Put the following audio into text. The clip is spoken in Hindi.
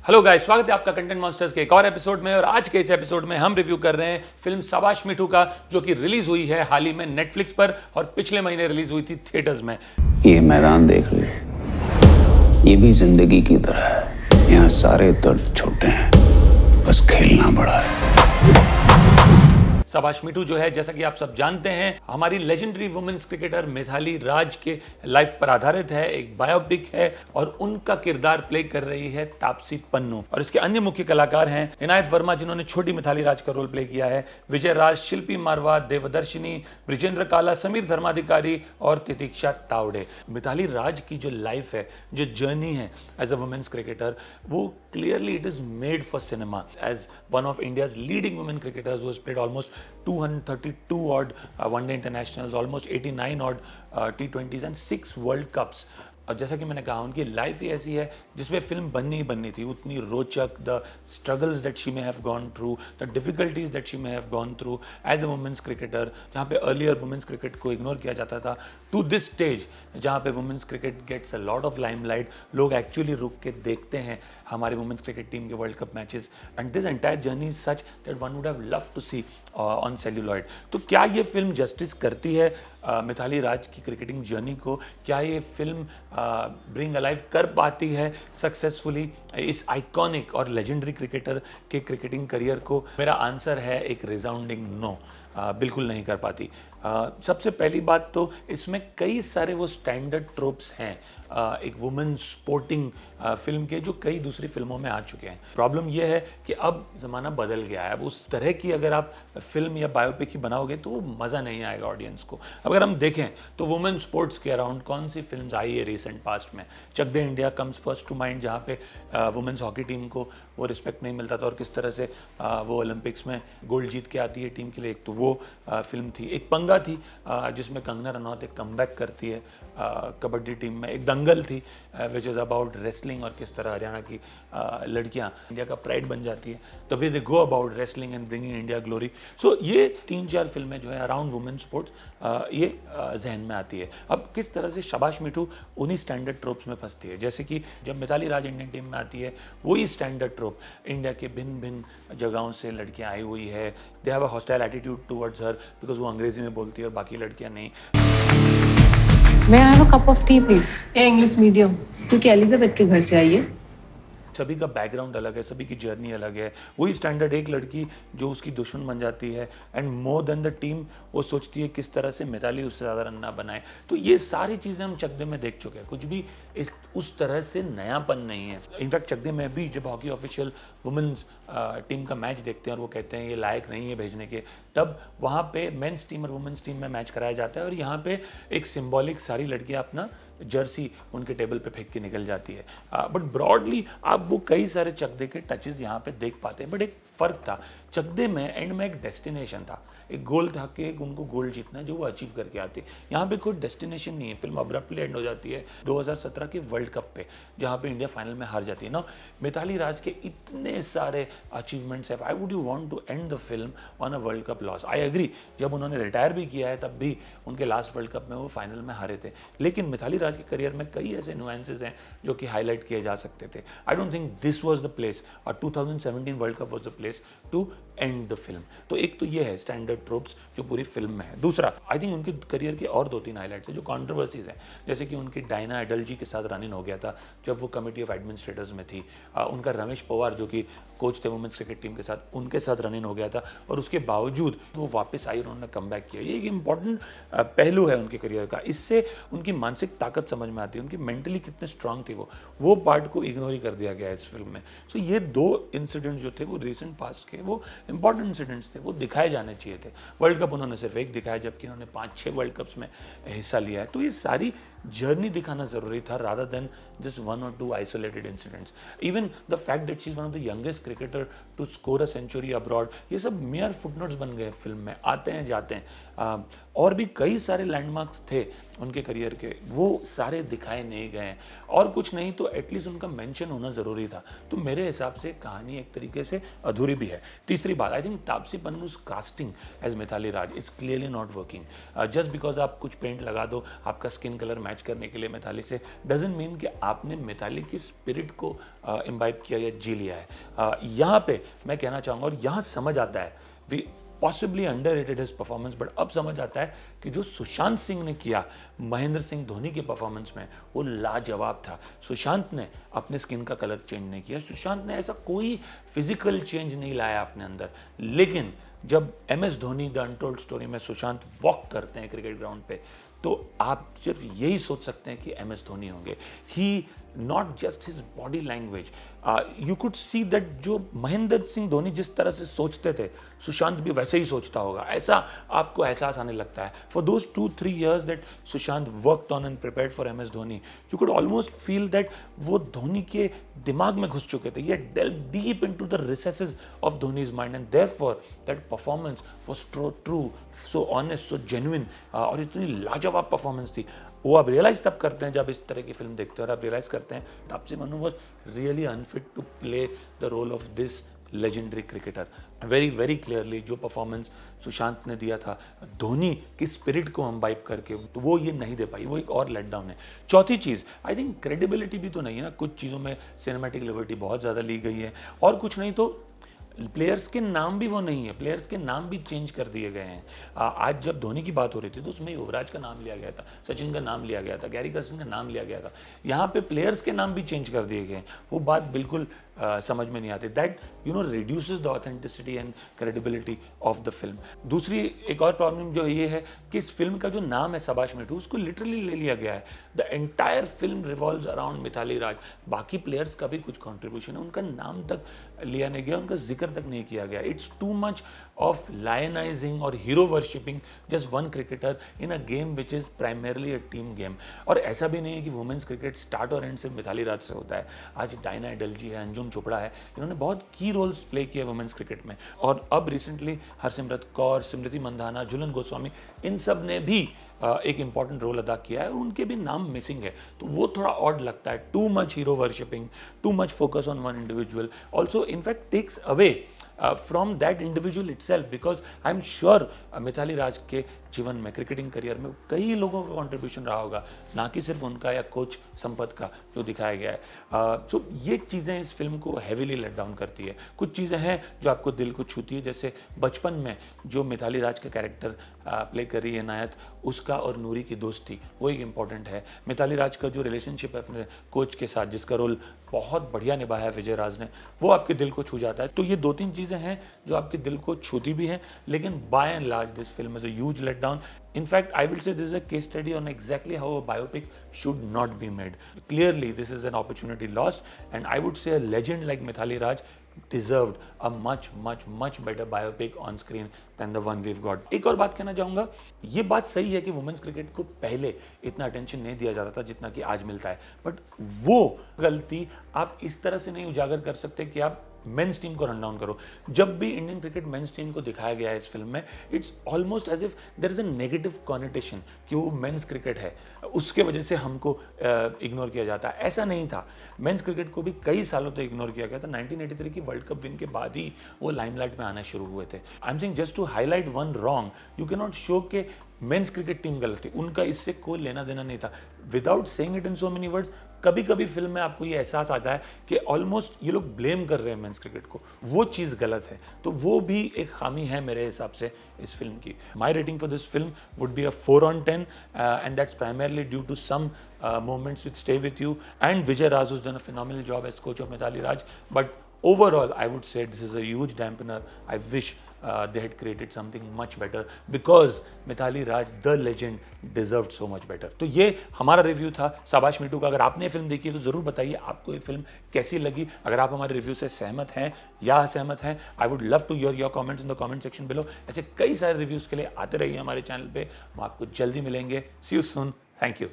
हेलो गाइस, स्वागत है आपका कंटेंट मॉन्स्टर्स के एक और एपिसोड में। और आज के इस एपिसोड में हम रिव्यू कर रहे हैं फिल्म शाबाश मिठू का, जो कि रिलीज हुई है हाल ही में नेटफ्लिक्स पर और पिछले महीने रिलीज हुई थी थिएटर्स में। ये मैदान देख ले, ये भी जिंदगी की तरह है। यहाँ सारे दर्द छोटे हैं, बस खेलना बड़ा है। शाबाश मिठू जो है, जैसा कि आप सब जानते हैं, हमारी legendary women's cricketer Mitali Raj के लाइफ पर आधारित है। एक बायोपिक है और उनका किरदार प्ले कर रही है तापसी पन्नू। और इसके अन्य मुख्य कलाकार हैं इनायत वर्मा, जिन्होंने छोटी मिताली राज का रोल प्ले किया है, विजय राज, शिल्पी मारवा, देवदर्शिनी, ब्रिजेंद्र काला, समीर धर्माधिकारी और तितीक्षा तावड़े। मिताली राज की जो लाइफ है, जो जर्नी है एज अ वुमेन्स क्रिकेटर, वो clearly it is made for cinema. As one of India's leading women cricketers who has played almost 232 odd one-day internationals, almost 89 odd T20s and 6 World Cups. और जैसा कि मैंने कहा, उनकी लाइफ ही ऐसी है जिसमें फिल्म बननी ही बननी थी। उतनी रोचक, the struggles that she may have gone through, the difficulties that she may have gone through as a women's cricketer, जहाँ पे अर्लियर वुमेन्स क्रिकेट को इग्नोर किया जाता था, टू दिस स्टेज जहाँ पे women's cricket gets a lot of limelight. लोग एक्चुअली रुक के देखते हैं हमारी वुमेन्स क्रिकेट टीम के world cup matches, and this entire journey is such that one would have love to see on celluloid. तो क्या ये फिल्म जस्टिस करती है मिताली राज की क्रिकेटिंग जर्नी को? क्या ये फिल्म ब्रिंग अलाइव कर पाती है सक्सेसफुली इस आइकॉनिक और लेजेंडरी क्रिकेटर के क्रिकेटिंग करियर को? मेरा आंसर है एक रिसाउंडिंग नो। बिल्कुल नहीं कर पाती। सबसे पहली बात तो इसमें कई सारे वो स्टैंडर्ड ट्रोप्स हैं एक वुमेन स्पोर्टिंग फिल्म के, जो कई दूसरी फिल्मों में आ चुके हैं। प्रॉब्लम यह है कि अब ज़माना बदल गया है। अब उस तरह की अगर आप फिल्म या बायोपिक ही बनाओगे तो मज़ा नहीं आएगा ऑडियंस को। अगर हम देखें तो वुमेन स्पोर्ट्स के अराउंड कौन सी फिल्म्स आई है रिसेंट पास्ट में? Chak De India comes first to mind, जहाँ पे वुमेन्स हॉकी टीम को वो रिस्पेक्ट नहीं मिलता था और किस तरह से वो ओलंपिक्स में गोल्ड जीत के आती है टीम के लिए। एक तो वो फिल्म थी। एक पंगा थी जिसमें कंगना रनौत एक कमबैक करती है कबड्डी टीम में। एक दंगल थी विच इज़ अबाउट रेसलिंग और किस तरह हरियाणा की लड़कियां इंडिया का प्राइड बन जाती है। The way they go about wrestling and bringing India glory. So ये 3-4 फिल्में जो है अराउंड वुमेन स्पोर्ट्स ये जहन में आती है। अब किस तरह से शाबाश मिठू उन्हीं स्टैंडर्ड ट्रोप्स में फंसती है। जैसे कि जब मिताली राज इंडियन टीम में आती है, वही स्टैंडर्ड ट्रोप, इंडिया के भिन्न भिन्न जगहों से लड़कियां आई हुई है। They have a hostile attitude towards her because वो अंग्रेजी में बोलती है और बाकी लड़कियां नहीं। May I have a cup of tea, please? ये इंग्लिश मीडियम, क्योंकि एलिजाबेथ के घर से आई है। सभी का बैकग्राउंड अलग है, सभी की जर्नी अलग है। वही स्टैंडर्ड एक लड़की जो उसकी दुश्मन बन जाती है, and more than the team वो सोचती है किस तरह से मिताली उससे ज़्यादा रन ना बनाए। तो ये सारी चीज़ें हम चकदे में देख चुके हैं। कुछ भी उस तरह से नयापन नहीं है। इनफैक्ट चकदे में भी जब हॉकी ऑफिशियल वुमेन्स टीम का मैच देखते हैं और वो कहते हैं ये लायक नहीं है भेजने के, तब वहाँ पे मेंस टीम और वुमेन्स टीम में मैच कराया जाता है और यहाँ पे एक सिंबॉलिक सारी लड़कियाँ अपना जर्सी उनके टेबल पे फेंक के निकल जाती है। बट ब्रॉडली आप वो कई सारे चकदे के टचेस यहाँ पे देख पाते हैं। बट एक फ़र्क था, चकदे में एंड में एक डेस्टिनेशन था, एक गोल था कि एक उनको गोल्ड जीतना है जो वो अचीव करके आते। यहाँ पे कोई डेस्टिनेशन नहीं है। फिल्म अब्रप्टली एंड हो जाती है 2017 के वर्ल्ड कप पे, जहाँ पे इंडिया फाइनल में हार जाती है ना। मिताली राज के इतने सारे अचीवमेंट्स है। I would you want to end the film on a world cup loss? I agree, जब उन्होंने रिटायर भी किया है तब भी उनके लास्ट वर्ल्ड कप में वो फाइनल में हारे थे। लेकिन मिताली राज के करियर में कई ऐसे नुआंसेस हैं जो कि हाईलाइट किए जा सकते थे। I don't think this was the place, और 2017 world cup was the place to end the film. तो एक तो ये है स्टैंडर्ड ट्रोप्स जो पूरी फिल्म में है। दूसरा, आई थिंक उनके करियर के और 2-3 हाईलाइट्स हैं जो कंट्रोवर्सीज हैं। जैसे कि उनकी डायना एडल्जी के साथ रन इन हो गया था जब वो कमेटी ऑफ एडमिनिस्ट्रेटर्स में थी। उनका रमेश पवार जो कि कोच थे वुमेन्स क्रिकेट टीम के साथ, उनके साथ रन इन हो गया था और उसके बावजूद वो वापस आई, उन्होंने कमबैक किया। ये एक इंपॉर्टेंट पहलू है उनके करियर का। इससे उनकी मानसिक ताकत समझ में आती है, उनकी मेंटली कितने स्ट्रांग थी वो पार्ट को इग्नोर ही कर दिया गया है इस फिल्म में। सो ये 2 इंसिडेंट्स जो थे वो रिसेंट पास्ट के वो इंपॉर्टेंट इंसिडेंट्स थे, वो दिखाए जाने चाहिए थे। वर्ल्ड कप उन्होंने सिर्फ एक दिखाया, जबकि उन्होंने 5-6 वर्ल्ड कप्स में हिस्सा लिया है। तो ये सारी जर्नी दिखाना जरूरी था rather than just 1 or 2 isolated incidents. Even the fact that she is one of the youngest cricketer to score a century abroad, ये सब मेयर फुटनोट्स बन गए फिल्म में, आते हैं जाते हैं। और भी कई सारे लैंडमार्क्स थे उनके करियर के, वो सारे दिखाए नहीं गए, और कुछ नहीं तो एटलीस्ट उनका मेंशन होना ज़रूरी था। तो मेरे हिसाब से कहानी एक तरीके से अधूरी भी है। तीसरी बात, आई थिंक तापसी पन्नू's casting as Mithali Raj is clearly not working. Just because आप कुछ पेंट लगा दो आपका स्किन कलर मैच करने के लिए मिताली से, डजंट मीन कि आपने मिताली की स्पिरिट को इम्बाइब किया या जी लिया है। यहाँ पे मैं कहना चाहूँगा, और यहाँ समझ आता है, we possibly underrated his performance, but अब समझ आता है कि जो सुशांत सिंह ने किया महेंद्र सिंह धोनी के परफॉर्मेंस में, वो लाजवाब था। सुशांत ने अपने स्किन का कलर चेंज नहीं किया, सुशांत ने ऐसा कोई फिजिकल चेंज नहीं लाया अपने अंदर, लेकिन जब MS Dhoni the untold story में सुशांत वॉक करते हैं क्रिकेट ग्राउंड पे, तो आप सिर्फ यही सोच सकते हैं कि MS धोनी होंगे। He not just his body language, you could see that जो महेंद्र सिंह धोनी जिस तरह से सोचते थे, सुशांत भी वैसे ही सोचता होगा, ऐसा आपको एहसास आने लगता है। For those 2-3 years that Sushant worked on and prepared for MS Dhoni, you could almost feel that वो धोनी के दिमाग में घुस चुके थे, ये delve deep into the recesses of Dhoni's mind, and therefore that performance was so true, so honest, so genuine, और इतनी लाजवाब परफॉर्मेंस थी। वो आप रियलाइज तब करते हैं जब इस तरह की फिल्म देखते हैं, और आप रियलाइज करते हैं Taapsee Pannu was really unfit to play the role of this legendary cricketer. Very very clearly जो परफॉर्मेंस सुशांत ने दिया था धोनी की स्पिरिट को इम्बाइब करके, तो वो ये नहीं दे पाई, वो एक और लेट डाउन है। चौथी चीज़, आई थिंक क्रेडिबिलिटी भी तो नहीं है ना, कुछ चीज़ों में सिनेमैटिक लिबर्टी बहुत ज़्यादा ली गई है, और कुछ नहीं तो प्लेयर्स के नाम भी वो नहीं है, प्लेयर्स के नाम भी चेंज कर दिए गए हैं। आज जब धोनी की बात हो रही थी तो उसमें युवराज का नाम लिया गया था, सचिन का नाम लिया गया था, गैरी कर्सन का नाम लिया गया था, यहाँ पे प्लेयर्स के नाम भी चेंज कर दिए गए हैं। वो बात बिल्कुल समझ में नहीं आती, that reduces the authenticity and credibility of the film. दूसरी एक और प्रॉब्लम जो ये है कि इस फिल्म का जो नाम है शाबाश मिठू, उसको लिटरली ले लिया गया है। The entire film revolves around Mithali Raj, बाकी प्लेयर्स का भी कुछ कॉन्ट्रीब्यूशन है, उनका नाम तक लिया नहीं गया, उनका जिक्र तक नहीं किया गया। इट्स टू मच ऑफ लायनाइजिंग और hero worshipping just one cricketer in a game which is primarily a team game. और ऐसा भी नहीं है कि वुमेन्स क्रिकेट स्टार्ट और एंड सिर्फ मिताली राज से होता है। आज डायना एडलजी है, अंजुम चोपड़ा है, इन्होंने बहुत की रोल्स प्ले किए वुमेन्स क्रिकेट में, और अब रिसेंटली हरसिमरत कौर, स्मृति मंधाना, झूलन गोस्वामी, इन सब ने भी एक इंपॉर्टेंट रोल अदा किया है, उनके भी नाम मिसिंग है, तो वो थोड़ा ऑड लगता है। Too much hero worshipping, too much focus on one individual, also in fact takes away from that individual itself, because I am sure Mithali Raj के जीवन में, क्रिकेटिंग करियर में कई लोगों का कॉन्ट्रीब्यूशन रहा होगा, ना कि सिर्फ उनका या कोच संपत का जो दिखाया गया है। सो ये चीज़ें इस फिल्म को हैवीली लेट डाउन करती है। कुछ चीज़ें हैं जो आपको दिल को छूती है, जैसे बचपन में जो मिताली राज का कैरेक्टर प्ले कर रही है नायत, उसका और नूरी की दोस्ती, वो एक इंपॉर्टेंट है। मिताली राज का जो रिलेशनशिप है अपने कोच के साथ, जिसका रोल बहुत बढ़िया निभाया है विजय राज ने, वो आपके दिल को छू जाता है। तो ये 2-3 चीज़ें हैं जो आपके दिल को छूती भी हैं, लेकिन by and large this film is a huge let down. In fact, I will say this is a case study on exactly how a biopic should not be made. Clearly, this is an opportunity lost, and I would say a legend like Mithali Raj deserved a much better biopic on screen than the one we've got. एक और बात कहना चाहूँगा, ये बात सही है कि वुमेन्स क्रिकेट को पहले इतना अटेंशन नहीं दिया जाता था जितना कि आज मिलता है, बट वो गलती आप इस तरह से नहीं उजागर कर सकते कि आप मेंस टीम को रन डाउन करो. जब भी इंडियन क्रिकेट मेंस टीम को दिखाया गया है इस फिल्म में, it's almost as if there is a negative connotation कि वो मेंस क्रिकेट है, उसके वजह से हमको इग्नोर किया जाता है. ऐसा नहीं था. मेंस क्रिकेट को भी कई सालों तक इग्नोर किया गया था. 1983 की वर्ल्ड कप विन के बाद ही वो लाइमलाइट में आना शुरू हुए थे. I am saying just to highlight one wrong, you can not show के मेंस क्रिकेट टीम गलत थी, उनका इससे कोई लेना देना नहीं था. Without saying it in so many words, कभी कभी फिल्म में आपको ये एहसास आता है कि ऑलमोस्ट ये लोग ब्लेम कर रहे हैं मेंस क्रिकेट को, वो चीज़ गलत है. तो वो भी एक खामी है मेरे हिसाब से इस फिल्म की. My rating for this film would be a 4/10 and that's primarily due to some moments which stay with you, and Vijay Raj has done a phenomenal job as coach of Mithali Raj, but overall I would say this is a huge dampener. I wish they had created something much better, because Mithali Raj the legend deserved so much better. तो ये हमारा रिव्यू था शाबाश मीठू का. अगर आपने फिल्म देखी है तो ज़रूर बताइए आपको ये फिल्म कैसी लगी. अगर आप हमारे रिव्यू से सहमत हैं या असहमत हैं, I would love to hear your comments in the comment section below. ऐसे कई सारे रिव्यूज़ के लिए आते रहिए हमारे चैनल पे. हम आपको जल्दी मिलेंगे. सी यू सून. Thank you.